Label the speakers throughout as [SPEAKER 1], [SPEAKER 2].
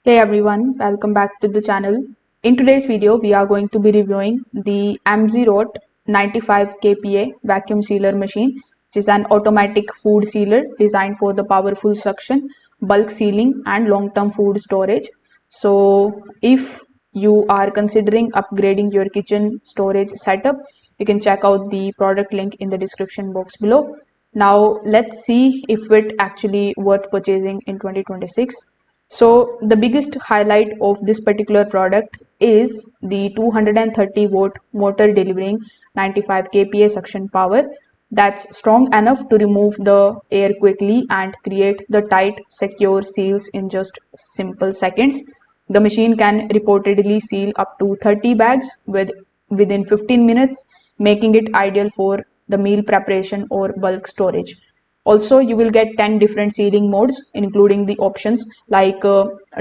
[SPEAKER 1] Hey everyone, welcome back to the channel. In today's video, we are going to be reviewing the MZROT 95kpa vacuum sealer machine, which is an automatic food sealer designed for the powerful suction, bulk sealing and long-term food storage. So if you are considering upgrading your kitchen storage setup, you can check out the product link in the description box below. Now let's see if it actually worth purchasing in 2026. So the biggest highlight of this particular product is the 230 volt motor delivering 95 kpa suction power that's strong enough to remove the air quickly and create the tight secure seals in just simple seconds. The machine can reportedly seal up to 30 bags within 15 minutes, making it ideal for the meal preparation or bulk storage. Also, you will get 10 different sealing modes, including the options like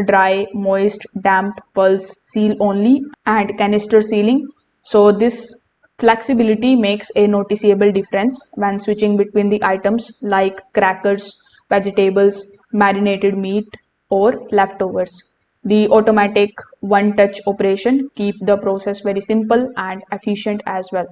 [SPEAKER 1] dry, moist, damp, pulse, seal only, and canister sealing. So this flexibility makes a noticeable difference when switching between the items like crackers, vegetables, marinated meat, or leftovers. The automatic one-touch operation keep the process very simple and efficient as well.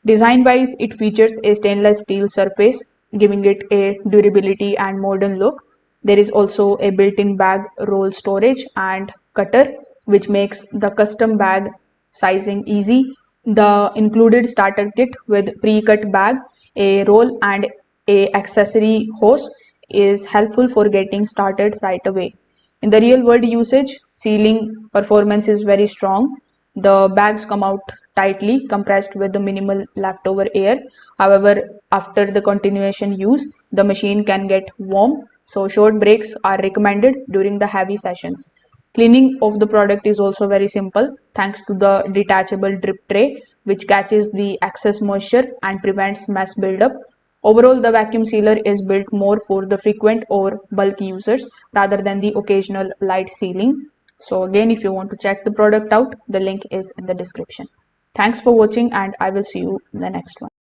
[SPEAKER 1] Design-wise, it features a stainless steel surface, giving it a durability and modern look. There is also a built-in bag roll storage and cutter, which makes the custom bag sizing easy. The included starter kit with pre-cut bag, a roll and a accessory hose is helpful for getting started right away. In the real world usage, sealing performance is very strong. The bags come out tightly compressed with the minimal leftover air. However, after the continuation use, the machine can get warm, so short breaks are recommended during the heavy sessions. Cleaning of the product is also very simple thanks to the detachable drip tray, which catches the excess moisture and prevents mess buildup. Overall, the vacuum sealer is built more for the frequent or bulk users rather than the occasional light sealing. So again, if you want to check the product out, the link is in the description. Thanks for watching and I will see you in the next one.